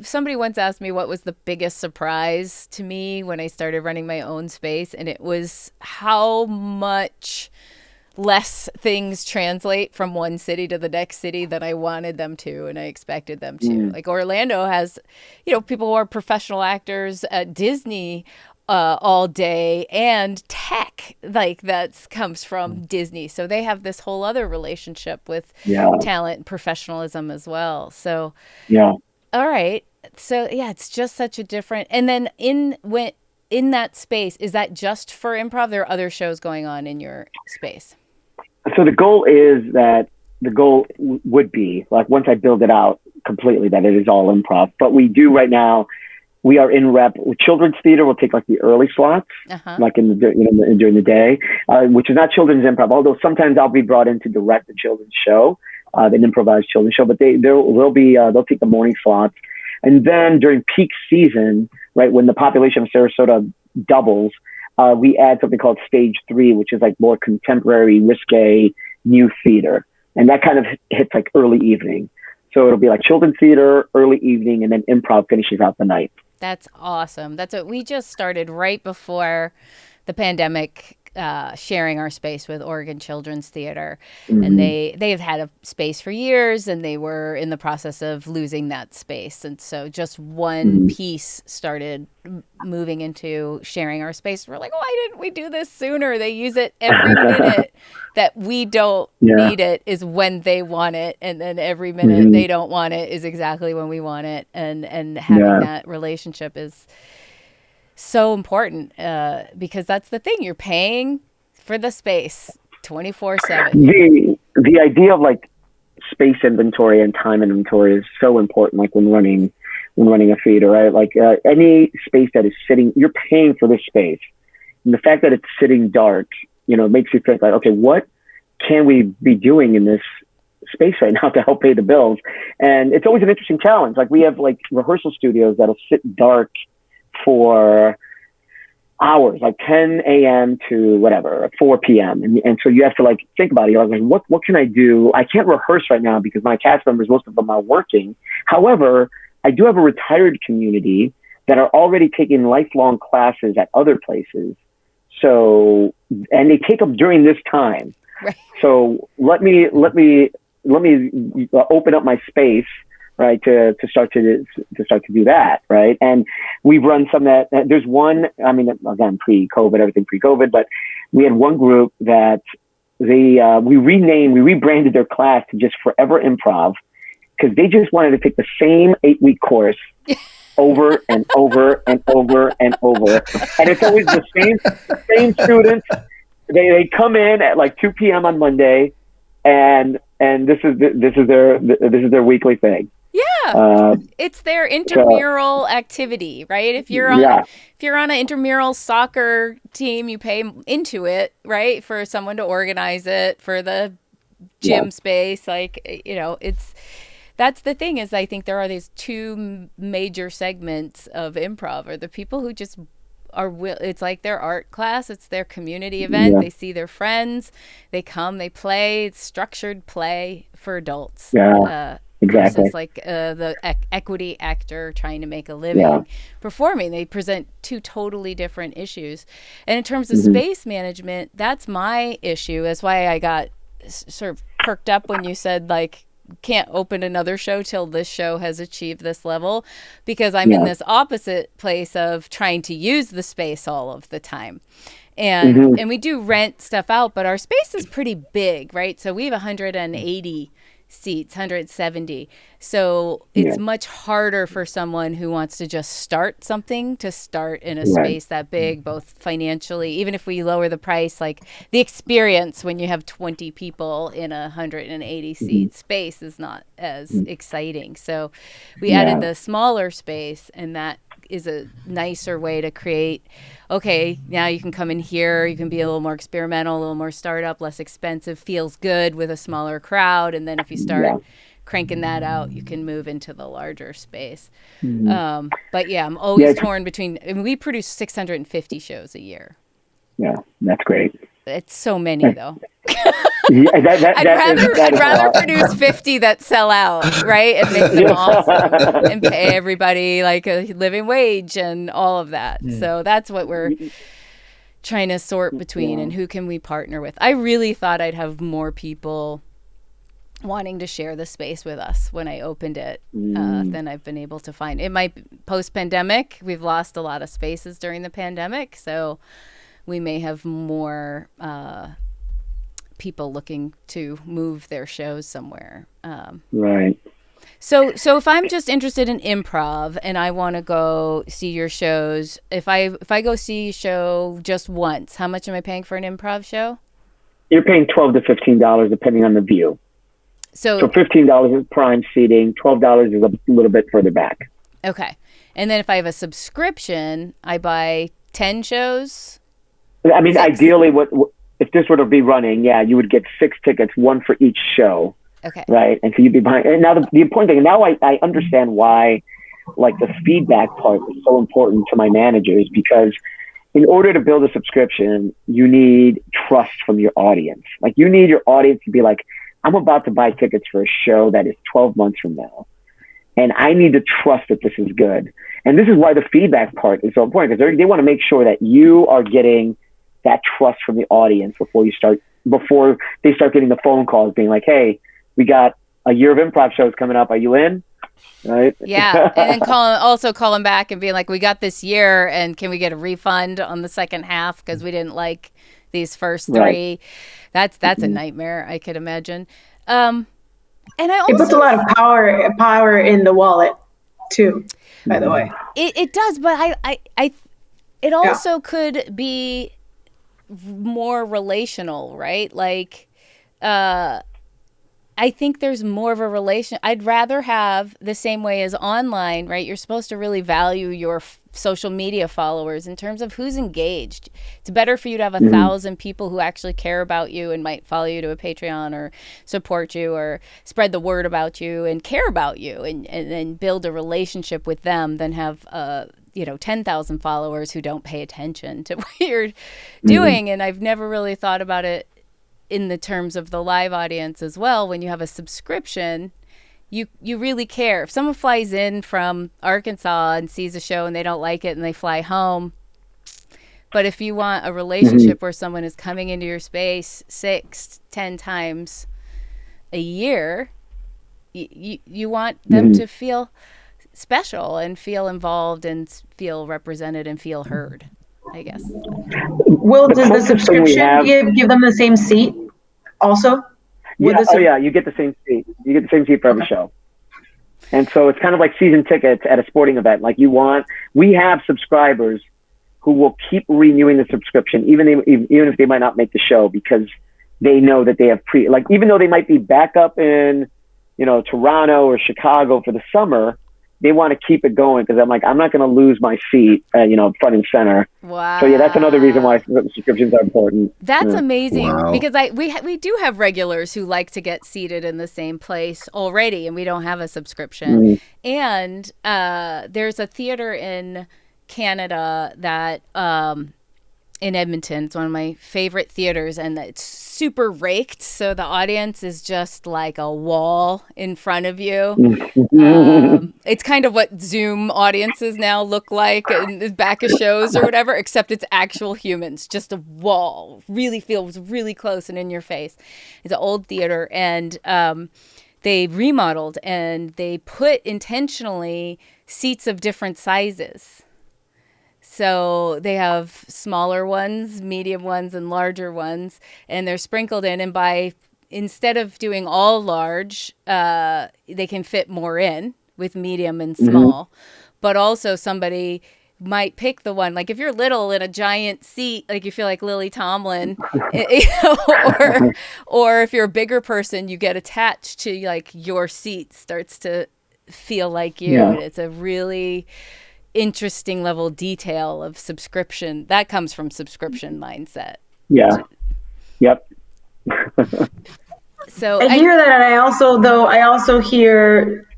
somebody once asked me what was the biggest surprise to me when I started running my own space, and it was how much less things translate from one city to the next city than I wanted them to and I expected them to. Like Orlando has, people who are professional actors at Disney all day, and tech that comes from Disney. So they have this whole other relationship with talent and professionalism as well. So, all right. So it's just such a different, and then in that space, is that just for improv? There are other shows going on in your space. So the goal would be, like, once I build it out completely, that it is all improv. But we do right now, we are in rep with children's theater. We'll take like the early slots, like during the day, which is not children's improv. Although sometimes I'll be brought in to direct the children's show, an improvised children's show. But they'll take the morning slots, and then during peak season, right when the population of Sarasota doubles, we add something called Stage 3, which is like more contemporary, risque, new theater. And that kind of hits like early evening. So it'll be like children's theater, early evening, and then improv finishes out the night. That's awesome. That's what we just started right before the pandemic, sharing our space with Oregon Children's Theater. And they've had a space for years, and they were in the process of losing that space. And so just one piece started moving into sharing our space. We're like, why didn't we do this sooner? They use it every minute that we don't need it is when they want it. And then every minute they don't want it is exactly when we want it. And having that relationship is so important, because that's the thing. You're paying for the space 24/7. The idea of like space inventory and time inventory is so important. Like when running a theater, right? Like any space that is sitting, you're paying for this space, and the fact that it's sitting dark, makes you think like, okay, what can we be doing in this space right now to help pay the bills? And it's always an interesting challenge. Like we have like rehearsal studios that'll sit dark for hours, like 10 a.m. to whatever, 4 p.m. And so you have to like think about it. You're like, what can I do? I can't rehearse right now because my cast members, most of them are working. However, I do have a retired community that are already taking lifelong classes at other places. So, and they take them during this time. Right. So let me open up my space, right, to start to do that, right? And we've run some that there's one. I mean, again, everything pre-COVID, but we had one group that we rebranded their class to just Forever Improv, because they just wanted to take the same 8-week course over and over and over and over, and it's always the same students. They come in at like 2 p.m. on Monday, and this is their weekly thing. Yeah, it's their intramural activity, right? If you're on an intramural soccer team, you pay into it, right, for someone to organize it, for the gym space. Like, that's the thing is, I think there are these two major segments of improv, or the people who just it's like their art class, it's their community event. They see their friends, they come, they play. It's structured play for adults. Exactly. Versus like the equity actor trying to make a living performing. They present two totally different issues. And in terms of space management, that's my issue. That's why I got sort of perked up when you said like, can't open another show till this show has achieved this level, because I'm in this opposite place of trying to use the space all of the time. And we do rent stuff out, but our space is pretty big, right? So we have 180 seats, 170. So it's much harder for someone who wants to just start something to start in a space that big, both financially, even if we lower the price, like the experience when you have 20 people in a 180 seat space is not as exciting. So we added the smaller space, and that is a nicer way to create. Okay, now you can come in here. You can be a little more experimental, a little more startup, less expensive, feels good with a smaller crowd. And then if you start cranking that out, you can move into the larger space. But yeah, I'm always torn between. I mean, we produce 650 shows a year. Yeah, that's great. It's so many though. I'd rather produce 50 that sell out, right, and make them awesome, and pay everybody like a living wage and all of that. So that's what we're trying to sort between, and who can we partner with. I really thought I'd have more people wanting to share the space with us when I opened it than I've been able to find. It might post-pandemic. We've lost a lot of spaces during the pandemic, so we may have more people looking to move their shows somewhere. Right. So if I'm just interested in improv and I want to go see your shows, if I go see a show just once, how much am I paying for an improv show? You're paying $12 to $15 depending on the view. So $15 is prime seating, $12 is a little bit further back. Okay. And then if I have a subscription, I buy 10 shows? I mean, 6. Ideally, if this were to be running, you would get 6 tickets, one for each show. Okay. Right. And so you'd be behind. And now the important thing, and now I understand why, like, the feedback part is so important to my managers, because in order to build a subscription, you need trust from your audience. Like, you need your audience to be like, I'm about to buy tickets for a show that is 12 months from now, and I need to trust that this is good. And this is why the feedback part is so important, because they want to make sure that you are getting that trust from the audience before they start getting the phone calls being like, hey, we got a year of improv shows coming up. Are you in? Right. Yeah. And then call them back and being like, we got this year, and can we get a refund on the second half because we didn't like these first 3. Right. That's a nightmare, I could imagine. And I also, it puts a lot of power in the wallet too, by the way. It does, but it also could be more relational, right? Like, I think there's more of a relation. I'd rather have the same way as online, right? You're supposed to really value your social media followers in terms of who's engaged. It's better for you to have 1,000 people who actually care about you and might follow you to a Patreon or support you or spread the word about you and care about you and build a relationship with them than have 10,000 followers who don't pay attention to what you're doing. And I've never really thought about it in the terms of the live audience as well. When you have a subscription, you really care. If someone flies in from Arkansas and sees a show and they don't like it and they fly home, but if you want a relationship where someone is coming into your space 6-10 times a year, you want them to feel special and feel involved and feel represented and feel heard, I guess. Will, does the subscription give them the same seat also? You get the same seat. You get the same seat for every show. And so it's kind of like season tickets at a sporting event. Like, we have subscribers who will keep renewing the subscription, even if they might not make the show, because they know that they have even though they might be back up in, Toronto or Chicago for the summer, they want to keep it going, because I'm not going to lose my seat, front and center. Wow. So that's another reason why subscriptions are important. That's amazing. Wow. Because we do have regulars who like to get seated in the same place already, and we don't have a subscription. And there's a theater in Canada that in Edmonton. It's one of my favorite theaters, and it's super raked, so the audience is just like a wall in front of you. It's kind of what Zoom audiences now look like in the back of shows or whatever, except it's actual humans, just a wall. Really feels really close and in your face. It's an old theater, and they remodeled, and they put intentionally seats of different sizes. So they have smaller ones, medium ones, and larger ones, and they're sprinkled in. And instead of doing all large, they can fit more in with medium and small. But also somebody might pick the one, like if you're little in a giant seat, like you feel like Lily Tomlin, or if you're a bigger person, you get attached to like your seat starts to feel like you. Yeah. It's a really interesting level detail of subscription. That comes from subscription mindset. Yeah. Yep. So I hear that, and I also hear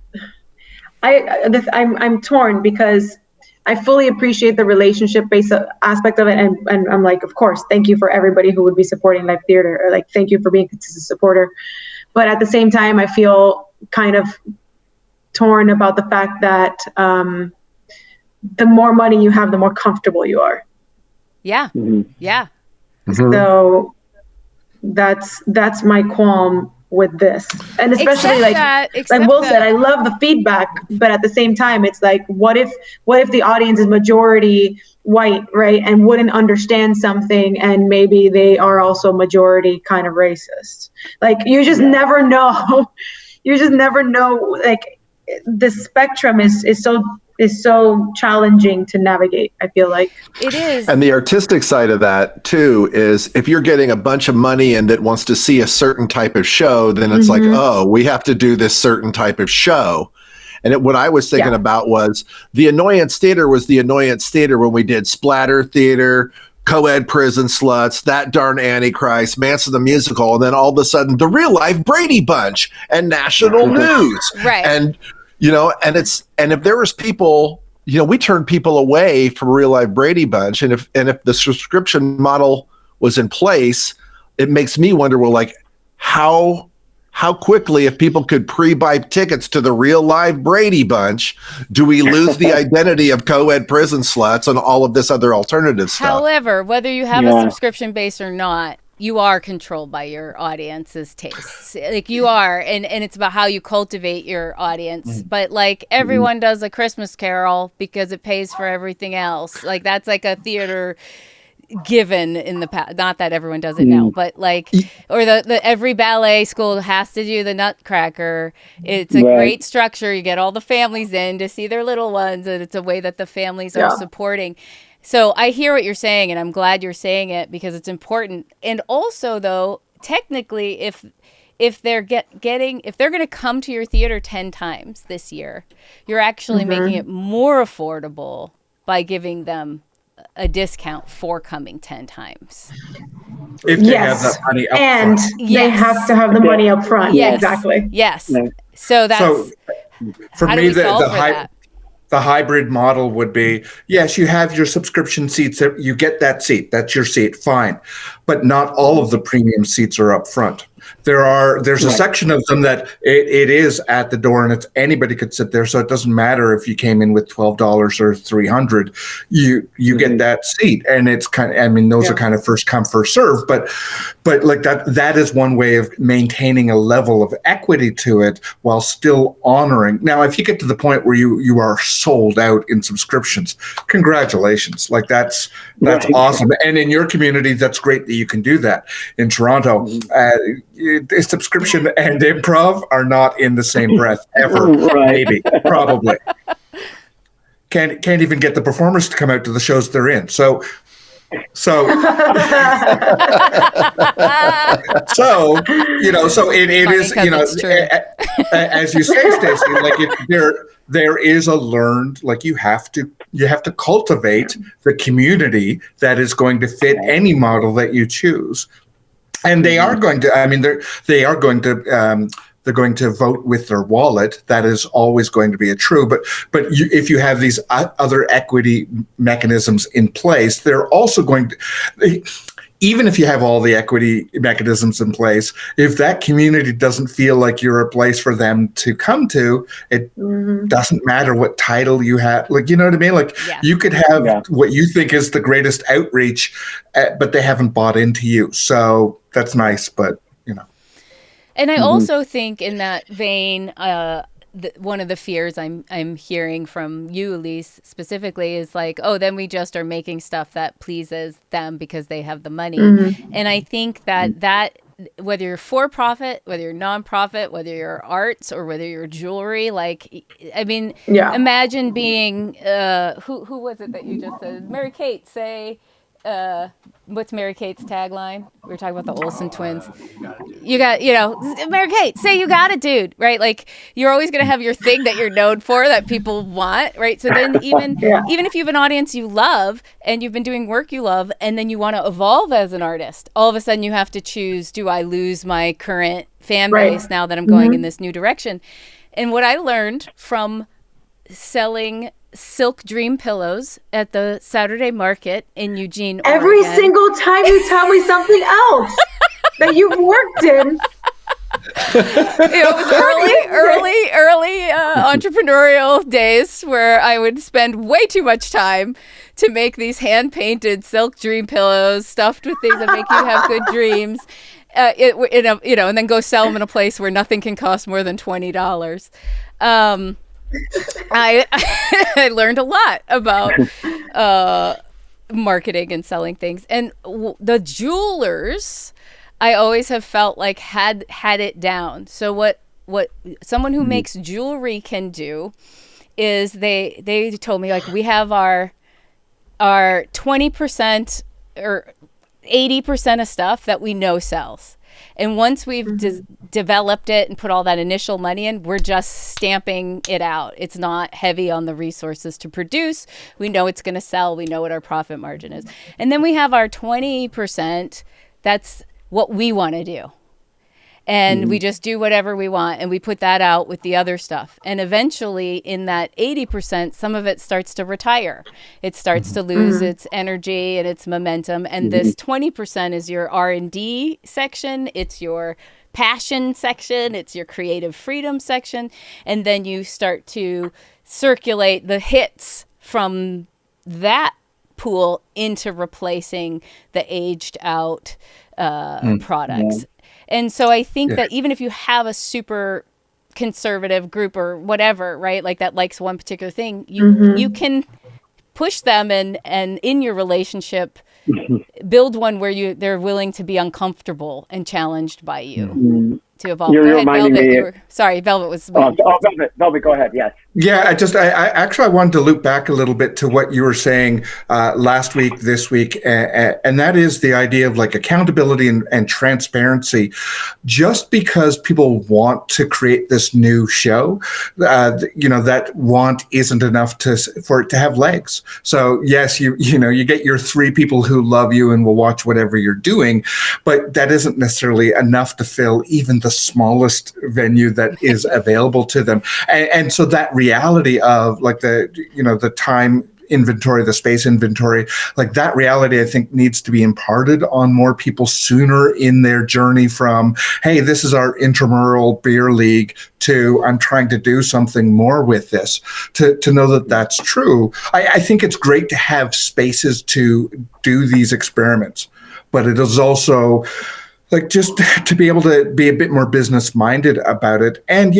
I'm torn because I fully appreciate the relationship-based aspect of it, and I'm like, of course, thank you for everybody who would be supporting live theater, or like, thank you for being a consistent supporter. But at the same time, I feel kind of torn about the fact that the more money you have, the more comfortable you are. Yeah. Mm-hmm. Yeah. Mhm. So that's my qualm with this, and especially like Will said, I love the feedback, but at the same time, it's like, what if the audience is majority white, right, and wouldn't understand something, and maybe they are also majority kind of racist. Like, you just never know. You just never know. Like, the spectrum is so challenging to navigate, I feel like. It is. And the artistic side of that too is, if you're getting a bunch of money and that wants to see a certain type of show, then it's like, oh, we have to do this certain type of show. And what I was thinking about was, the annoyance theater was the annoyance theater when we did splatter theater, co-ed prison sluts, that darn Antichrist, Manson the musical, and then all of a sudden the real life Brady Bunch and national news. Right. And and if there was people, we turned people away from real life Brady Bunch, and if the subscription model was in place, it makes me wonder, well, like, how quickly, if people could pre-buy tickets to the real live Brady Bunch, do we lose the identity of co-ed prison sluts and all of this other alternative stuff? However, whether you have a subscription base or not, you are controlled by your audience's tastes. Like, you are, and it's about how you cultivate your audience. But like, everyone does A Christmas Carol because it pays for everything else. Like, that's like a theater given in the past. Not that everyone does it now, but like, or the every ballet school has to do the Nutcracker. It's a great structure. You get all the families in to see their little ones, and it's a way that the families are supporting. So I hear what you're saying, and I'm glad you're saying it, because it's important. And also, though, technically, if they're going to come to your theater 10 times this year, you're actually making it more affordable by giving them a discount for coming 10 times. If they have that money up and front. they have to have the money up front. Yes. Exactly. Yes. So that's for how me, do we solve for that? The hybrid model would be, yes, you have your subscription seats. You get that seat. That's your seat. Fine. But not all of the premium seats are up front. There's a section of them that it is at the door, and anybody could sit there. So it doesn't matter if you came in with $12 or $300, you get that seat. And it's kind of, those are kind of first come, first serve, but like that is one way of maintaining a level of equity to it while still honoring. Now, if you get to the point where you are sold out in subscriptions, congratulations. Like, that's awesome. And in your community, that's great that you can do that. In Toronto, subscription and improv are not in the same breath ever. Maybe, probably. Can't even get the performers to come out to the shows they're in. So it is, as you say, Stacey, like, there is a learned, like, you have to cultivate the community that is going to fit any model that you choose. And they are going to, they're going to vote with their wallet. That is always going to be true. But if you have these other equity mechanisms in place, they're also going to, even if you have all the equity mechanisms in place, if that community doesn't feel like you're a place for them to come to, it doesn't matter what title you have. Like, you know what I mean? Like, you could have what you think is the greatest outreach, but they haven't bought into you. So that's nice, but And I also think, in that vein, one of the fears I'm hearing from you, Elise, specifically, is like, oh, then we just are making stuff that pleases them because they have the money. And I think that whether you're for profit, whether you're nonprofit, whether you're arts, or whether you're jewelry, like, I mean, imagine being who was it that you just said? Mary Kate, say, what's Mary Kate's tagline? We were talking about the Olsen twins. You got, you know, Mary Kate, say you got it, dude, right? Like, you're always going to have your thing that you're known for that people want, right? So then even if you have an audience you love and you've been doing work you love and then you want to evolve as an artist, all of a sudden you have to choose, do I lose my current fan base now that I'm going in this new direction? And what I learned from selling silk dream pillows at the Saturday market in Eugene, Every Oregon. single time you tell me something else that you've worked in. It was early entrepreneurial days where I would spend way too much time to make these hand-painted silk dream pillows stuffed with things that make you have good dreams. And then go sell them in a place where nothing can cost more than $20. I learned a lot about marketing and selling things, and the jewelers I always have felt like had it down. So what someone who makes jewelry can do is they told me, like, we have our 20% or 80% of stuff that we know sells. And once we've developed it and put all that initial money in, we're just stamping it out. It's not heavy on the resources to produce. We know it's going to sell. We know what our profit margin is. And then we have our 20%. That's what we want to do. And we just do whatever we want. And we put that out with the other stuff. And eventually in that 80%, some of it starts to retire. It starts to lose its energy and its momentum. And this 20% is your R&D section. It's your passion section. It's your creative freedom section. And then you start to circulate the hits from that pool into replacing the aged out products. And so I think that even if you have a super conservative group or whatever, right, like that likes one particular thing, you can push them and in your relationship build one where they're willing to be uncomfortable and challenged by you to evolve. You're Go ahead, reminding Velvet. me. Sorry, Velvet was. Velvet, go ahead. Yes. Yeah, I wanted to loop back a little bit to what you were saying last week, this week, and that is the idea of like accountability and transparency. Just because people want to create this new show, that want isn't enough for it to have legs. So yes, you get your 3 people who love you and will watch whatever you're doing, but that isn't necessarily enough to fill even the smallest venue that is available to them. And so that reality of like the time inventory, the space inventory, like that reality, I think needs to be imparted on more people sooner in their journey from, hey, this is our intramural beer league, to I'm trying to do something more with this, to know that that's true. I think it's great to have spaces to do these experiments, but it is also like just to be able to be a bit more business minded about it and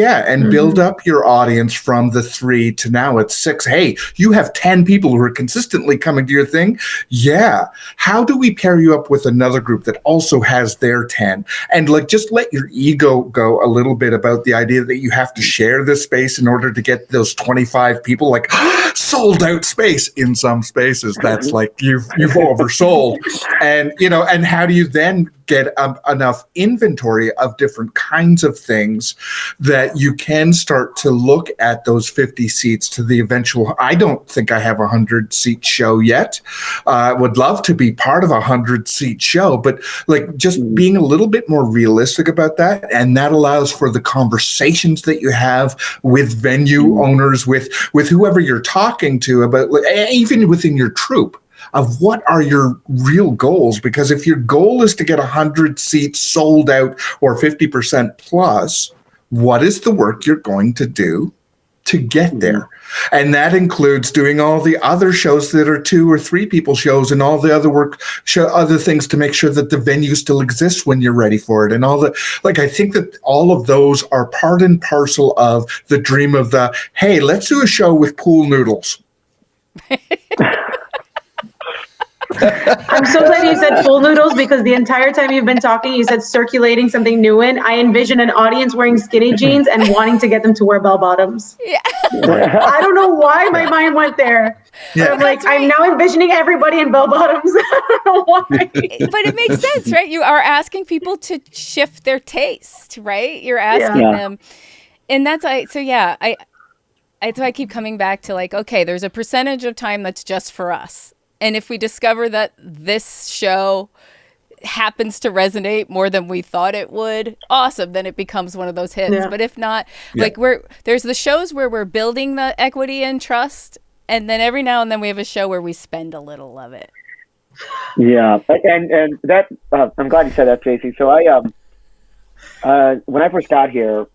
build up your audience from the 3 to now it's 6. Hey, you have 10 people who are consistently coming to your thing. Yeah. How do we pair you up with another group that also has their 10? And like, just let your ego go a little bit about the idea that you have to share this space in order to get those 25 people, like sold out space in some spaces. That's like, you've oversold. And how do you then get enough inventory of different kinds of things that you can start to look at those 50 seats to the eventual. I don't think I have a 100-seat show yet. I would love to be part of a 100-seat show, but like just being a little bit more realistic about that. And that allows for the conversations that you have with venue owners, with whoever you're talking to about, even within your troupe, of what are your real goals? Because if your goal is to get 100 seats sold out or 50% plus, what is the work you're going to do to get there? And that includes doing all the other shows that are 2 or 3 people shows and all the other other things to make sure that the venue still exists when you're ready for it. And I think that all of those are part and parcel of the dream of hey, let's do a show with pool noodles. I'm so glad you said pool noodles, because the entire time you've been talking, you said circulating something new in. I envision an audience wearing skinny jeans and wanting to get them to wear bell bottoms. Yeah. I don't know why my mind went there. Yeah. I'm like, I'm now envisioning everybody in bell bottoms. I don't know why. But it makes sense, right? You are asking people to shift their taste, right? You're asking them. And that's so I keep coming back to like, okay, there's a percentage of time that's just for us. And if we discover that this show happens to resonate more than we thought it would, awesome, then it becomes one of those hits. Yeah. But if not, like there's the shows where we're building the equity and trust, and then every now and then we have a show where we spend a little of it. Yeah, and that I'm glad you said that, Tracy. So when I first got here,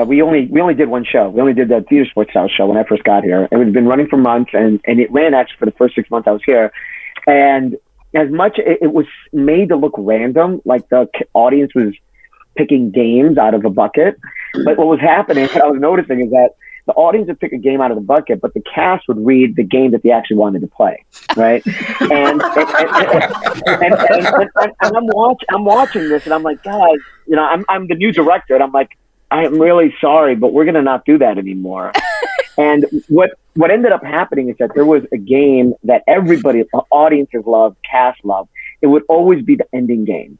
we only did one show. We only did the theater sports style show when I first got here. It had been running for months, and it ran actually for the first 6 months I was here. And as much it was made to look random, like the audience was picking games out of a bucket. But what was happening, what I was noticing, is that the audience would pick a game out of the bucket, but the cast would read the game that they actually wanted to play, right? And I'm watching this, and I'm like, guys, you know, I'm the new director, and I'm like, I am really sorry, but we're gonna not do that anymore. And what ended up happening is that there was a game that everybody, audiences loved, cast loved. It would always be the ending game,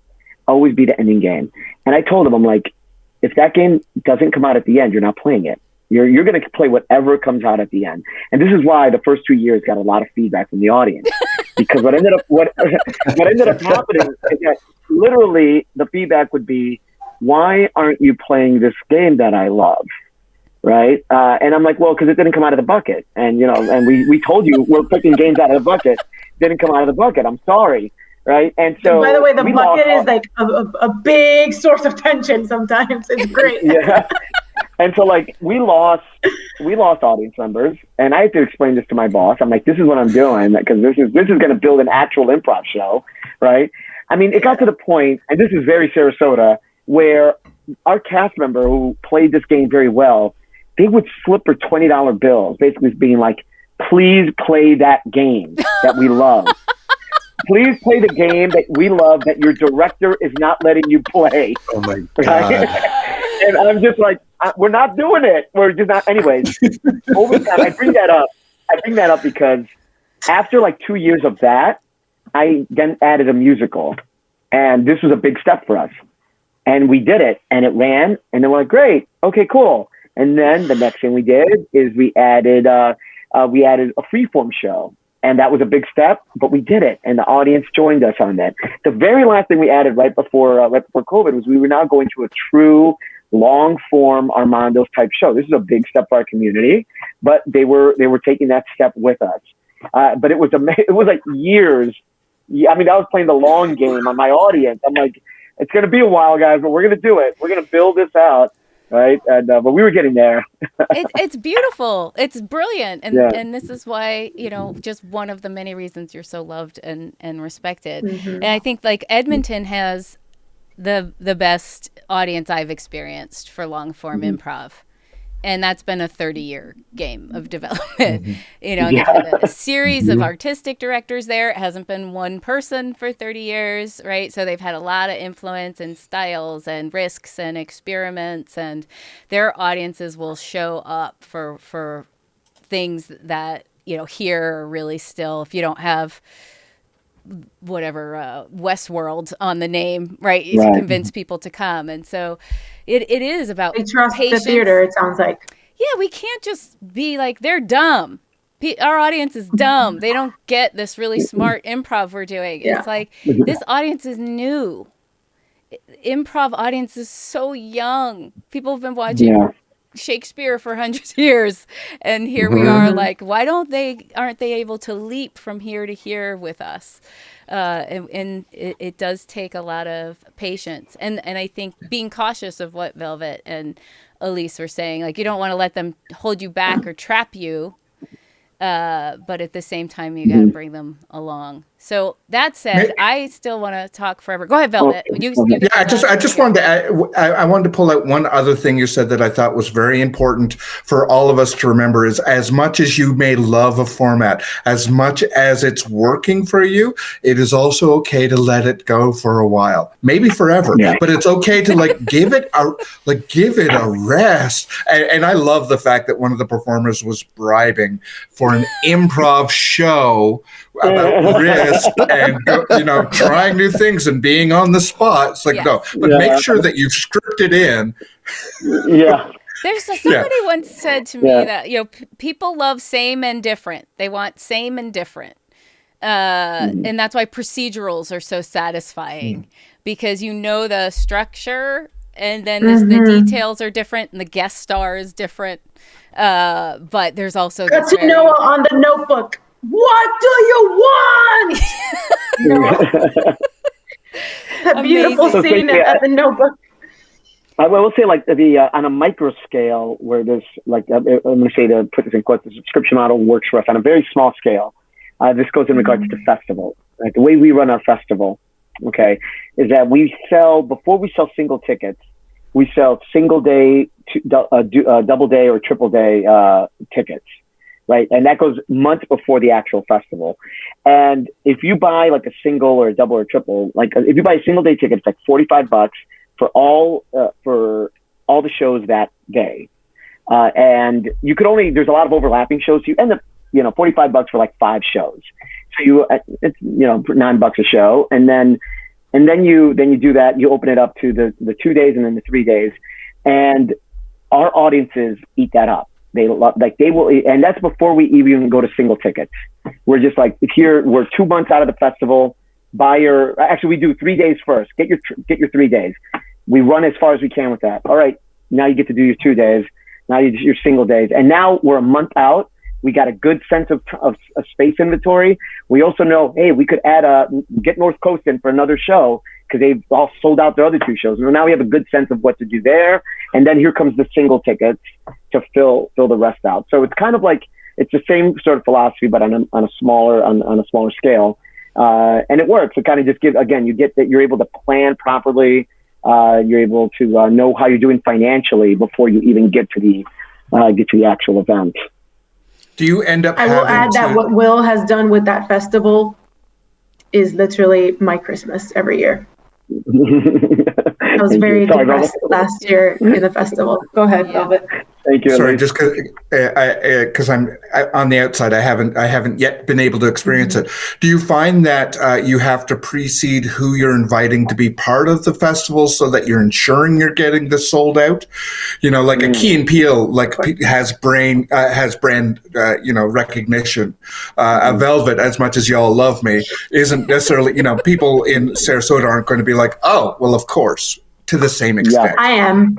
always be the ending game. And I told them, I'm like, if that game doesn't come out at the end, you're not playing it. You're going to play whatever comes out at the end. And this is why the first 2 years got a lot of feedback from the audience, because what ended up happening is that literally the feedback would be, why aren't you playing this game that I love? Right. And I'm like, well, because it didn't come out of the bucket. And, you know, and we told you we're picking games out of the bucket. Didn't come out of the bucket. I'm sorry. Right. And so, by the way, the bucket is like a big source of tension sometimes. It's great. Yeah. And so, like, we lost audience members, and I had to explain this to my boss. I'm like, this is what I'm doing, because this is going to build an actual improv show, right? I mean, it got to the point, and this is very Sarasota, where our cast member who played this game very well, they would slip her $20 bills, basically being like, please play that game that we love. Please play the game that we love that your director is not letting you play. Oh my Right? God. And I'm just like, we're not doing it. We're just not. Anyways, over time, I bring that up because after like 2 years of that, I then added a musical, and this was a big step for us. And we did it, and it ran, and then we're like, great, okay, cool. And then the next thing we did is we added a freeform show, and that was a big step, but we did it, and the audience joined us on that. The very last thing we added right before COVID was we were now going to a true long form Armando's type show. This is a big step for our community, but they were taking that step with us. But it was like years. I mean, I was playing the long game on my audience. I'm like, it's going to be a while, guys, but we're going to do it. We're going to build this out. Right. And, but we were getting there. It's beautiful. It's brilliant. And this is why, you know, just one of the many reasons you're so loved and respected. Mm-hmm. And I think like Edmonton has the best audience I've experienced for long form improv. And that's been a 30-year game of development. Mm-hmm. You know, a series of artistic directors there. It hasn't been one person for 30 years, right? So they've had a lot of influence and styles and risks and experiments, and their audiences will show up for things that, you know, here are really still, if you don't have whatever Westworld on the name, right? To convince people to come. And so it is about they trust patience. The theater, it sounds like. Yeah, we can't just be like, they're dumb. Our audience is dumb. They don't get this really smart improv we're doing. Yeah. It's like, this audience is new. Improv audience is so young. People have been watching Shakespeare for hundreds of years, and here we are like, why aren't they able to leap from here to here with us? And it does take a lot of patience, and I think being cautious of what Velvet and Elise were saying, like, you don't want to let them hold you back or trap you, but at the same time you got to bring them along. So that said, I still want to talk forever. Go ahead, Velvet. I just wanted to add, I wanted to pull out one other thing you said that I thought was very important for all of us to remember is as much as you may love a format, as much as it's working for you, it is also okay to let it go for a while, maybe forever, but it's okay to give it a rest. And I love the fact that one of the performers was bribing for an improv show about risk and trying new things and being on the spot. It's make sure that you've scripted in. There's somebody once said to me that people love same and different. They want same and different, and that's why procedurals are so satisfying because the structure, and then the details are different, and the guest star is different. But there's also got to Noah on the Notebook. What do you want? That beautiful scene at the Notebook. I will say, on a micro scale, where there's I'm going to say, to put this in quotes, the subscription model works for us on a very small scale. This goes in regards to festival. Right? The way we run our festival, is that before we sell single tickets, we sell single day, double day, or triple day tickets. Right. And that goes months before the actual festival. And if you buy a single or a double or triple, if you buy a single day ticket, it's $45 for all the shows that day. And you could there's a lot of overlapping shows. So you end up, $45 for 5 shows. So it's $9 a show. And then you do that. You open it up to the 2 days and then the 3 days. And our audiences eat that up. They will, and that's before we even go to single tickets. We're just here, we're 2 months out of the festival. We do 3 days first. Get your 3 days. We run as far as we can with that. All right, now you get to do your 2 days. Now you do your single days, and now we're a month out. We got a good sense of space inventory. We also know, hey, we could get North Coast in for another show because they've all sold out their other 2 shows. So now we have a good sense of what to do there. And then here comes the single tickets to fill the rest out. So it's kind of it's the same sort of philosophy, but on a smaller scale. And it works. It kind of just you get that you're able to plan properly. You're able to know how you're doing financially before you even get to the actual event. Do you end up I will add that what Will has done with that festival is literally my Christmas every year. I was very depressed last year in the festival. Go ahead, Velvet. Thank you. Sorry, just because I'm on the outside, I haven't yet been able to experience it. Do you find that you have to precede who you're inviting to be part of the festival so that you're ensuring you're getting this sold out? A Key and Peele has brand recognition. A Velvet, as much as y'all love me, isn't necessarily people in Sarasota aren't going to be oh well, of course. To the same extent, I am.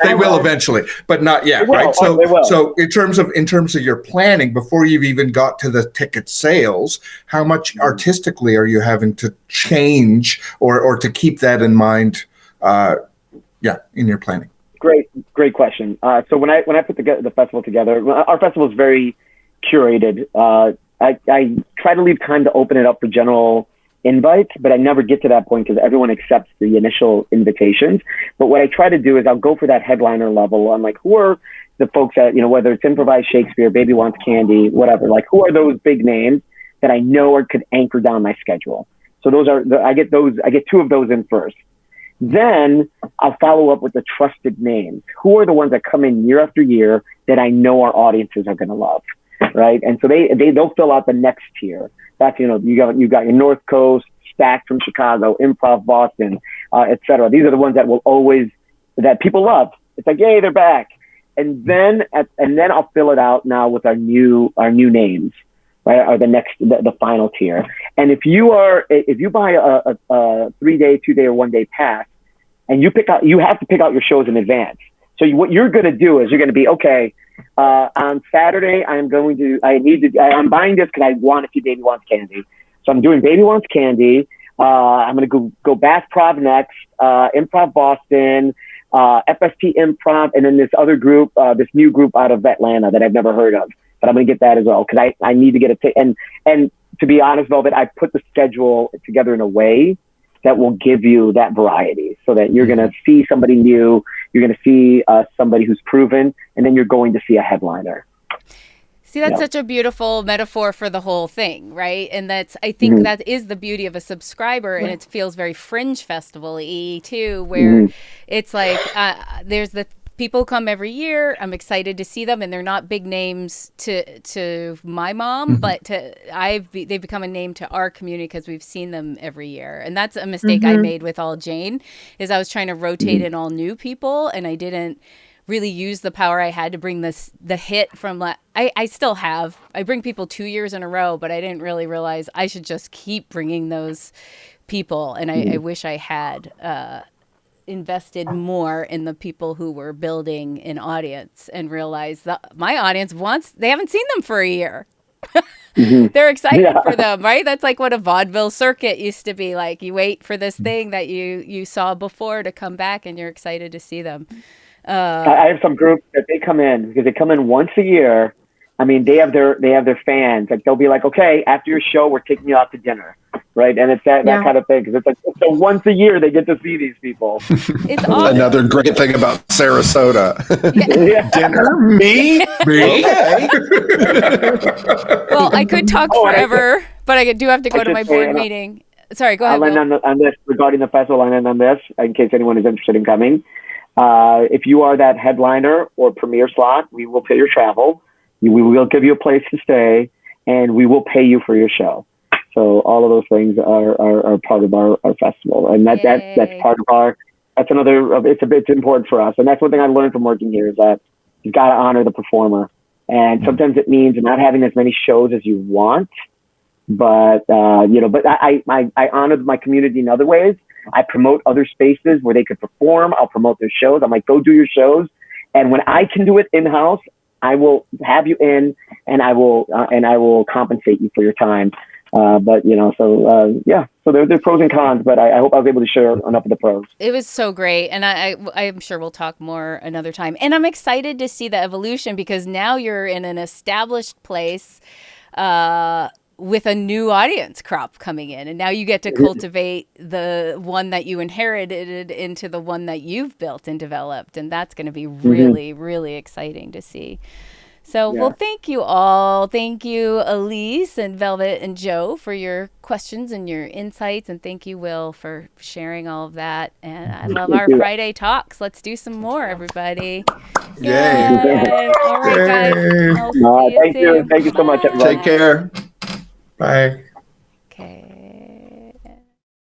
They will eventually, but not yet, right? So in terms of your planning before you've even got to the ticket sales, how much artistically are you having to change or to keep that in mind? In your planning. Great question. So when I put the festival together, our festival is very curated. I try to leave time to open it up for general invites, but I never get to that point because everyone accepts the initial invitations. But what I try to do is I'll go for that headliner level. I'm who are the folks that, whether it's improvised Shakespeare, Baby Wants Candy, whatever, who are those big names that I know could anchor down my schedule? So I get 2 of those in first. Then I'll follow up with the trusted names. Who are the ones that come in year after year that I know our audiences are going to love, right? And so they'll fill out the next tier. That's, you got your North Coast, Stack from Chicago, Improv Boston, et cetera. These are the ones that people love. It's yay, they're back. And then I'll fill it out now with our new names, right? Are the final tier. And if you buy a 3-day, 2-day, or 1-day pass, and you have to pick out your shows in advance. So what you're going to do is you're going to be, okay, on Saturday, I'm buying this because I want to see Baby Wants Candy. So I'm doing Baby Wants Candy. I'm going to go Bass Prov next, Improv Boston, FST Improv, and then this other group, this new group out of Atlanta that I've never heard of. But I'm going to get that as well because I need to get and to be honest, Velvet, I put the schedule together in a way that will give you that variety, so that you're going to see somebody new, you're going to see somebody who's proven, and then you're going to see a headliner. See, that's such a beautiful metaphor for the whole thing, right? And I think that is the beauty of a subscriber, and it feels very Fringe Festival-y too, where it's like there's the people who come every year. I'm excited to see them, and they're not big names to my mom, but they've become a name to our community because we've seen them every year. And that's a mistake I made with All Jane, is I was trying to rotate in all new people, and I didn't really use the power I had to bring the hit from I still have. I bring people 2 years in a row, but I didn't really realize I should just keep bringing those people. And I wish I had invested more in the people who were building an audience, and realized that my audience they haven't seen them for a year. They're excited for them, right? That's like what a vaudeville circuit used to be like. You wait for this thing that you saw before to come back, and you're excited to see them. I have some groups that they come in because they come in once a year. I mean, they have their fans. Like, they'll be like, okay, after your show, we're taking you out to dinner, right? And it's that kind of thing, because it's like, so once a year they get to see these people. It's awesome. Another great thing about Sarasota. Dinner, me. Okay. Well, I could talk forever, but I do have to go to my board meeting. Sorry, go ahead. I'll end on this regarding the festival. I'll end on this in case anyone is interested in coming. If you are that headliner or premiere slot, we will pay your travel. We will give you a place to stay, and we will pay you for your show. So all of those things are part of our festival, and that's part of our. That's another. It's important for us, and that's one thing I learned from working here, is that you've got to honor the performer, and sometimes it means not having as many shows as you want, but But I honor my community in other ways. I promote other spaces where they could perform. I'll promote their shows. I'm like, go do your shows. And when I can do it in-house, I will have you in, and I will compensate you for your time. So there are pros and cons, but I hope I was able to share enough of the pros. It was so great. And I'm sure we'll talk more another time. And I'm excited to see the evolution, because now you're in an established place, with a new audience crop coming in, and now you get to cultivate the one that you inherited into the one that you've built and developed, and that's going to be really, really exciting to see. So, well, thank you all. Thank you, Elise and Velvet and Joe, for your questions and your insights, and thank you, Will, for sharing all of that. And I love our Friday talks. Let's do some more, everybody. Yay. All right, guys. I'll see you Thank you. soon. Thank you so much, everybody. Take care. Bye. Okay.